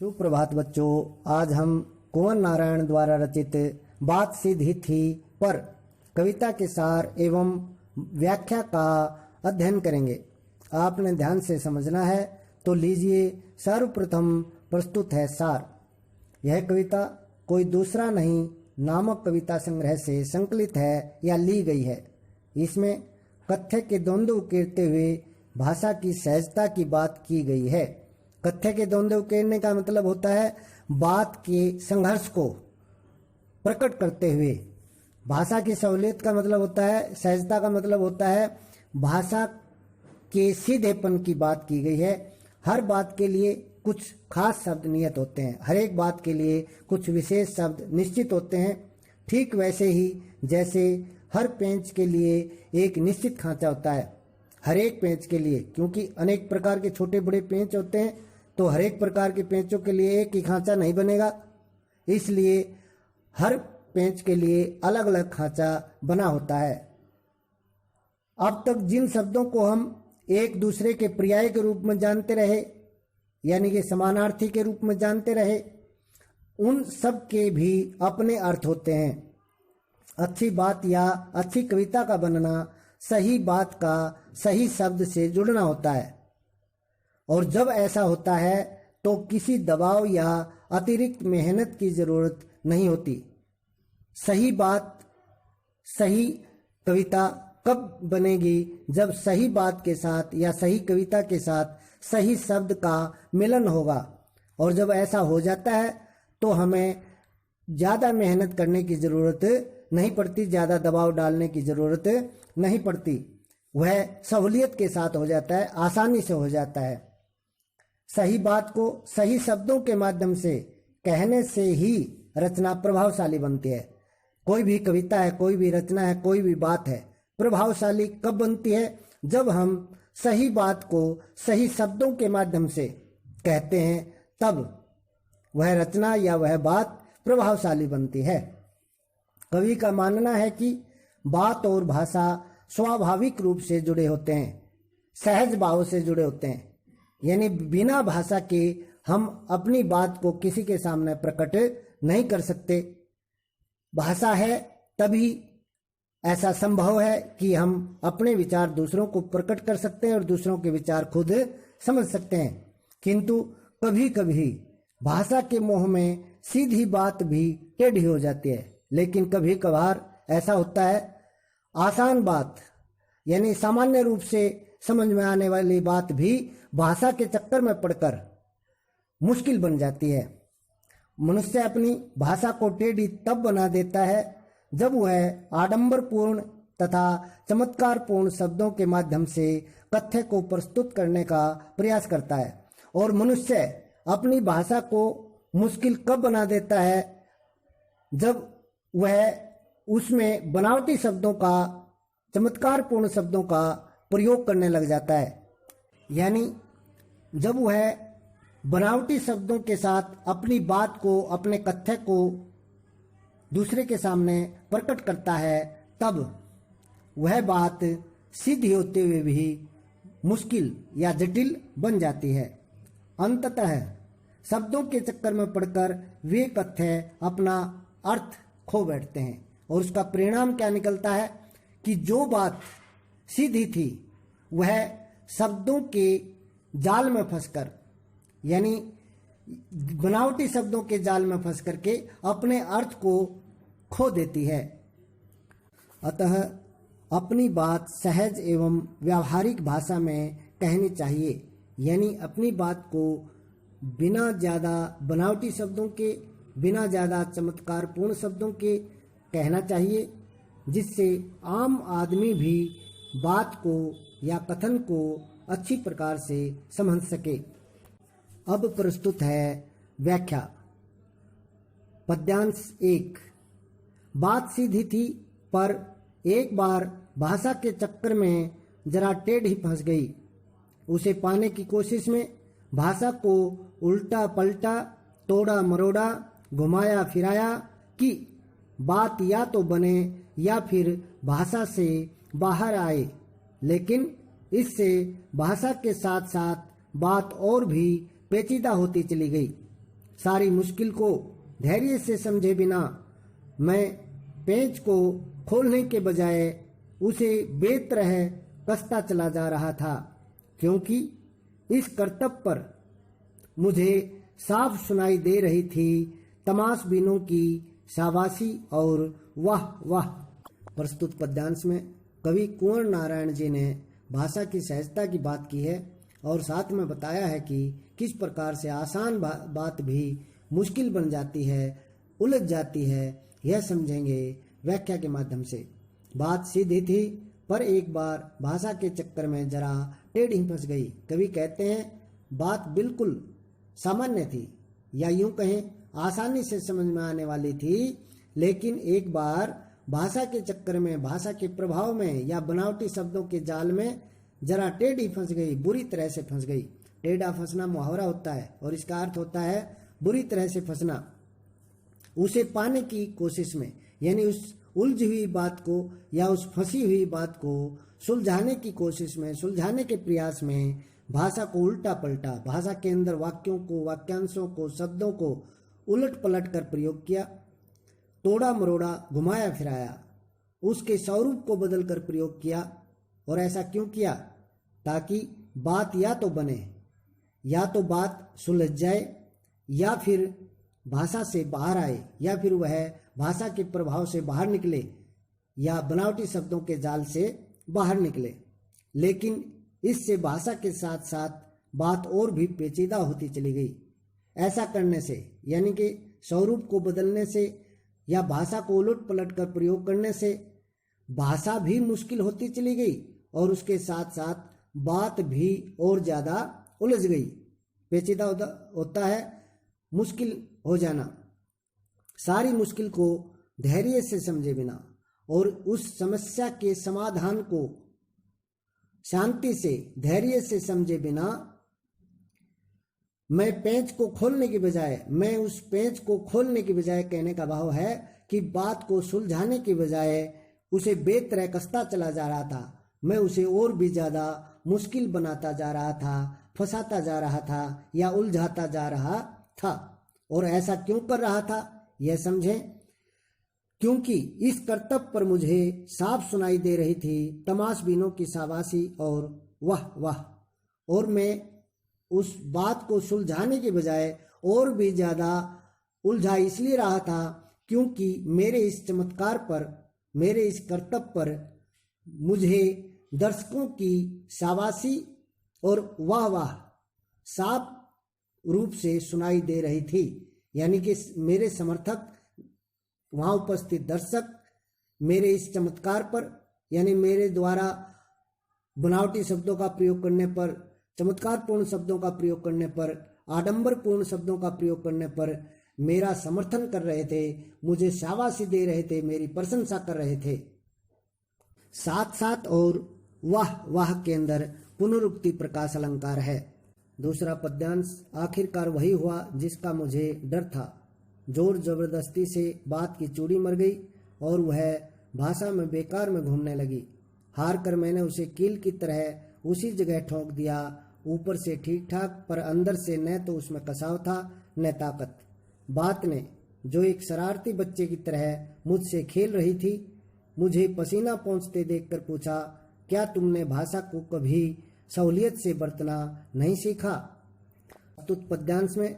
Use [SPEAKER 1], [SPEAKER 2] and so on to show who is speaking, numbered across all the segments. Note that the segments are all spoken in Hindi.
[SPEAKER 1] सुप्रभात बच्चों, आज हम कुंवर नारायण द्वारा रचित बात सीधी थी पर कविता के सार एवं व्याख्या का अध्ययन करेंगे। आपने ध्यान से समझना है तो लीजिए। सर्वप्रथम प्रस्तुत है सार। यह कविता कोई दूसरा नहीं नामक कविता संग्रह से संकलित है या ली गई है। इसमें कथ्य के द्वंद्व उकेरते हुए भाषा की सहजता की बात की गई है। कथ्य के द्वंद्व उकेरने का मतलब होता है बात के संघर्ष को प्रकट करते हुए। भाषा की सहूलियत का मतलब होता है, सहजता का मतलब होता है भाषा के सीधेपन की बात की गई है। हर बात के लिए कुछ खास शब्द नियत होते हैं, हर एक बात के लिए कुछ विशेष शब्द निश्चित होते हैं। ठीक वैसे ही जैसे हर पेंच के लिए एक निश्चित खांचा होता है, हर एक पेंच के लिए, क्योंकि अनेक प्रकार के छोटे बड़े पेंच होते हैं तो हर एक प्रकार के पेंचों के लिए एक ही खांचा नहीं बनेगा, इसलिए हर पेंच के लिए अलग अलग खांचा बना होता है। अब तक जिन शब्दों को हम एक दूसरे के पर्याय के रूप में जानते रहे, यानी कि समानार्थी के रूप में जानते रहे, उन सब के भी अपने अर्थ होते हैं। अच्छी बात या अच्छी कविता का बनना सही बात का सही शब्द से जुड़ना होता है, और जब ऐसा होता है तो किसी दबाव या अतिरिक्त मेहनत की जरूरत नहीं होती। सही बात सही कविता कब बनेगी? जब सही बात के साथ या सही कविता के साथ सही शब्द का मिलन होगा, और जब ऐसा हो जाता है तो हमें ज़्यादा मेहनत करने की ज़रूरत नहीं पड़ती, ज़्यादा दबाव डालने की ज़रूरत नहीं पड़ती। वह सहूलियत के साथ हो जाता है, आसानी से हो जाता है। सही बात को सही शब्दों के माध्यम से कहने से ही रचना प्रभावशाली बनती है। कोई भी कविता है, कोई भी रचना है, कोई भी बात है, प्रभावशाली कब बनती है? जब हम सही बात को सही शब्दों के माध्यम से कहते हैं, तब वह रचना या वह बात प्रभावशाली बनती है। कवि का मानना है कि बात और भाषा स्वाभाविक रूप से जुड़े होते हैं, सहज भाव से जुड़े होते हैं, यानी बिना भाषा के हम अपनी बात को किसी के सामने प्रकट नहीं कर सकते। भाषा है तभी ऐसा संभव है कि हम अपने विचार दूसरों को प्रकट कर सकते हैं और दूसरों के विचार खुद समझ सकते हैं। किंतु कभी कभी भाषा के मोह में सीधी बात भी टेढ़ी हो जाती है, लेकिन कभी कभार ऐसा होता है आसान बात, यानी सामान्य रूप से समझ में आने वाली बात भी भाषा के चक्कर में पड़कर मुश्किल बन जाती है। मनुष्य अपनी भाषा को टेढ़ी तब बना देता है जब वह आडंबरपूर्ण तथा चमत्कारपूर्ण शब्दों के माध्यम से कथ्य को प्रस्तुत करने का प्रयास करता है। और मनुष्य अपनी भाषा को मुश्किल कब बना देता है? जब वह उसमें बनावटी शब्दों का, चमत्कारपूर्ण शब्दों का प्रयोग करने लग जाता है, यानी जब वह बनावटी शब्दों के साथ अपनी बात को, अपने कथ्य को दूसरे के सामने प्रकट करता है, तब वह बात सीधी होते हुए भी मुश्किल या जटिल बन जाती है। अंततः शब्दों के चक्कर में पड़कर वे कथ्य अपना अर्थ खो बैठते हैं, और उसका परिणाम क्या निकलता है कि जो बात सीधी थी वह शब्दों के जाल में फंसकर, यानी बनावटी शब्दों के जाल में फंस करके अपने अर्थ को खो देती है। अतः अपनी बात सहज एवं व्यावहारिक भाषा में कहनी चाहिए, यानी अपनी बात को बिना ज़्यादा बनावटी शब्दों के, बिना ज़्यादा चमत्कारपूर्ण शब्दों के कहना चाहिए, जिससे आम आदमी भी बात को या कथन को अच्छी प्रकार से समझ सके। अब प्रस्तुत है व्याख्या। पद्यांश 1। बात सीधी थी पर एक बार भाषा के चक्कर में जरा टेढ़ी फंस गई। उसे पाने की कोशिश में भाषा को उल्टा पलटा, तोड़ा मरोड़ा, घुमाया फिराया कि बात या तो बने या फिर भाषा से बाहर आए, लेकिन इससे भाषा के साथ साथ बात और भी पेचीदा होती चली गई। सारी मुश्किल को धैर्य से समझे बिना मैं पेंच को खोलने के बजाय उसे बेतरह कसता चला जा रहा था, क्योंकि इस करतब पर मुझे साफ सुनाई दे रही थी तमाशबीनों की शाबाशी और वाह वाह। प्रस्तुत पद्यांश में कवि कुंवर नारायण जी ने भाषा की सहजता की बात की है और साथ में बताया है कि किस प्रकार से आसान बात भी मुश्किल बन जाती है, उलझ जाती है। यह समझेंगे व्याख्या के माध्यम से। बात सीधी थी पर एक बार भाषा के चक्कर में जरा टेढ़ी फंस गई। कवि कहते हैं बात बिल्कुल सामान्य थी, या यूं कहें आसानी से समझ में आने वाली थी, लेकिन एक बार भाषा के चक्कर में, भाषा के प्रभाव में या बनावटी शब्दों के जाल में जरा टेढ़ी फंस गई, बुरी तरह से फंस गई। टेढ़ा फंसना मुहावरा होता है और इसका अर्थ होता है बुरी तरह से फंसना। उसे पाने की कोशिश में, यानी उस उलझी हुई बात को या उस फंसी हुई बात को सुलझाने की कोशिश में, सुलझाने के प्रयास में भाषा को उल्टा पलटा, भाषा के अंदर वाक्यों को, वाक्यांशों को, शब्दों को उलट पलट कर प्रयोग किया, तोड़ा मरोड़ा, घुमाया फिराया, उसके स्वरूप को बदल कर प्रयोग किया। और ऐसा क्यों किया? ताकि बात या तो बने, या तो बात सुलझ जाए, या फिर भाषा से बाहर आए, या फिर वह भाषा के प्रभाव से बाहर निकले, या बनावटी शब्दों के जाल से बाहर निकले। लेकिन इससे भाषा के साथ साथ बात और भी पेचीदा होती चली गई। ऐसा करने से, यानी कि स्वरूप को बदलने से या भाषा को उलट पलट कर प्रयोग करने से भाषा भी मुश्किल होती चली गई और उसके साथ साथ बात भी और ज़्यादा उलझ गई। पेचीदा होता है मुश्किल हो जाना। सारी मुश्किल को धैर्य से समझे बिना और उस समस्या के समाधान को शांति से, धैर्य से समझे बिना मैं पेंच को खोलने की बजाय, मैं उस पेंच को खोलने की बजाय, कहने का भाव है कि बात को सुलझाने की बजाय उसे बेतरह कसता चला जा रहा था। मैं उसे और भी ज़्यादा मुश्किल बनाता जा रहा था, फंसाता जा रहा था या उलझाता जा रहा था। और ऐसा क्यों कर रहा था यह समझें, क्योंकि इस कर्तव्य पर मुझे साफ सुनाई दे रही थी तमाशबीनों की शाबाशी और वाह वाह। और मैं उस बात को सुलझाने के बजाय और भी ज़्यादा उलझा इसलिए रहा था क्योंकि मेरे इस चमत्कार पर, मेरे इस कर्तव्य पर मुझे दर्शकों की शाबाशी और वाह वाह साफ रूप से सुनाई दे रही थी। यानी कि मेरे समर्थक, वहाँ उपस्थित दर्शक मेरे इस चमत्कार पर, यानी मेरे द्वारा बनावटी शब्दों का प्रयोग करने पर, चमत्कारपूर्ण शब्दों का प्रयोग करने पर, आडंबरपूर्ण शब्दों का प्रयोग करने पर मेरा समर्थन कर रहे थे, मुझे शाबाशी दे रहे थे, मेरी प्रशंसा कर रहे थे। साथ साथ और वाह वाह के अंदर पुनरुक्ति प्रकाश अलंकार है। दूसरा पद्यांश, आखिरकार वही हुआ जिसका मुझे डर था। जोर जबरदस्ती से बात की चूड़ी मर गई और वह भाषा में बेकार में घूमने लगी। हार कर मैंने उसे कील की तरह उसी जगह ठोक दिया। ऊपर से ठीक ठाक, पर अंदर से न तो उसमें कसाव था न ताकत। बात ने, जो एक शरारती बच्चे की तरह मुझसे खेल रही थी, मुझे पसीना पोंछते देखकर पूछा, क्या तुमने भाषा को कभी सहूलियत से बरतना नहीं सीखा? प्रस्तुत पद्यांश में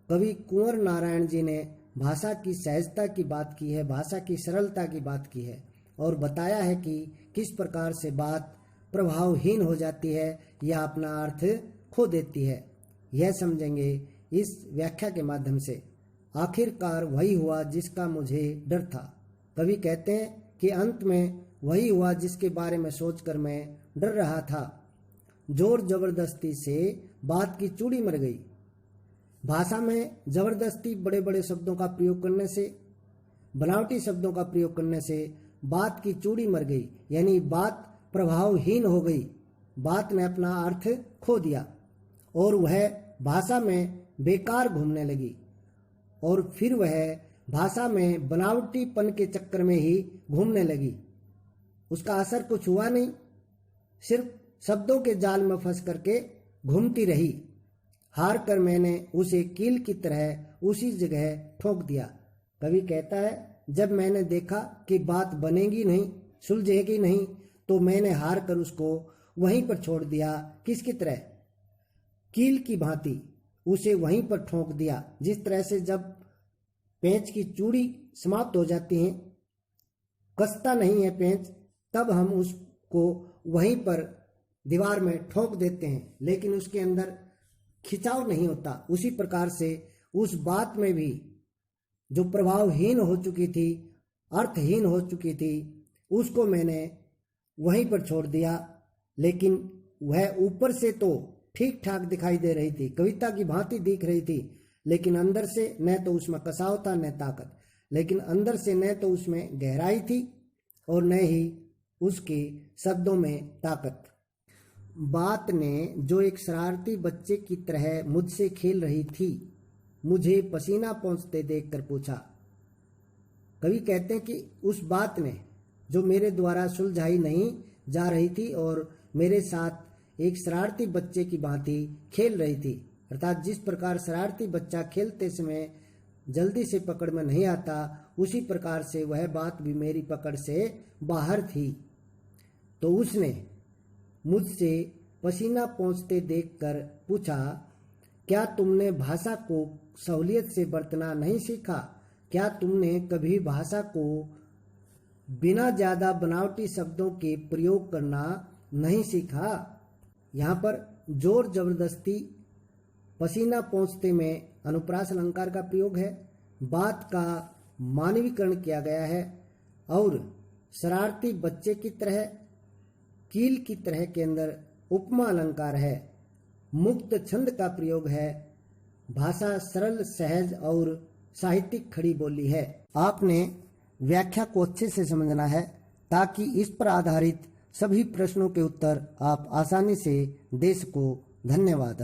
[SPEAKER 1] कवि कुंवर नारायण जी ने भाषा की सहजता की बात की है, भाषा की सरलता की बात की है और बताया है कि किस प्रकार से बात प्रभावहीन हो जाती है या अपना अर्थ खो देती है। यह समझेंगे इस व्याख्या के माध्यम से। आखिरकार वही हुआ जिसका मुझे डर था। कवि कहते हैं कि अंत में वही हुआ जिसके बारे में सोचकर मैं डर रहा था। जोर जबरदस्ती से बात की चूड़ी मर गई। भाषा में जबरदस्ती बड़े बड़े शब्दों का प्रयोग करने से, बनावटी शब्दों का प्रयोग करने से बात की चूड़ी मर गई, यानी बात प्रभावहीन हो गई। बात ने अपना अर्थ खो दिया और वह भाषा में बेकार घूमने लगी। और फिर वह भाषा में बनावटीपन के चक्कर में ही घूमने लगी। उसका असर कुछ हुआ नहीं, सिर्फ शब्दों के जाल में फंस करके घूमती रही। हार कर मैंने उसे कील की तरह उसी जगह ठोक दिया। कवि कहता है, जब मैंने देखा कि बात बनेगी नहीं, सुलझेगी नहीं, तो मैंने हार कर उसको वहीं पर छोड़ दिया। किसकी तरह? कील की भांति उसे वहीं पर ठोक दिया। जिस तरह से जब पेंच की चूड़ी समाप्त हो जाती है, कसता नहीं है पेंच, तब हम उसको वहीं पर दीवार में ठोक देते हैं, लेकिन उसके अंदर खिंचाव नहीं होता। उसी प्रकार से उस बात में भी जो प्रभावहीन हो चुकी थी, अर्थहीन हो चुकी थी, उसको मैंने वहीं पर छोड़ दिया। लेकिन वह ऊपर से तो ठीक ठाक दिखाई दे रही थी, कविता की भांति दिख रही थी, लेकिन अंदर से न तो उसमें कसाव था न ताकत। लेकिन अंदर से न तो उसमें गहराई थी और न ही उसके शब्दों में ताकत। बात ने जो एक शरारती बच्चे की तरह मुझसे खेल रही थी, मुझे पसीना पोंछते देखकर पूछा। कवि कहते हैं कि उस बात ने जो मेरे द्वारा सुलझाई नहीं जा रही थी और मेरे साथ एक शरारती बच्चे की भांति खेल रही थी, अर्थात जिस प्रकार शरारती बच्चा खेलते समय जल्दी से पकड़ में नहीं आता, उसी प्रकार से वह बात भी मेरी पकड़ से बाहर थी। तो उसने मुझसे पसीना पोंछते देखकर पूछा, क्या तुमने भाषा को सहूलियत से बरतना नहीं सीखा? क्या तुमने कभी भाषा को बिना ज्यादा बनावटी शब्दों के प्रयोग करना नहीं सीखा? यहाँ पर जोर जबरदस्ती पसीना पोंछते में अनुप्रास अलंकार का प्रयोग है। बात का मानवीकरण किया गया है और शरारती बच्चे की तरह, कील की तरह के अंदर उपमा अलंकार है। मुक्त छंद का प्रयोग है। भाषा सरल, सहज और साहित्यिक खड़ी बोली है। आपने व्याख्या को अच्छे से समझना है ताकि इस पर आधारित सभी प्रश्नों के उत्तर आप आसानी से दे सको। धन्यवाद।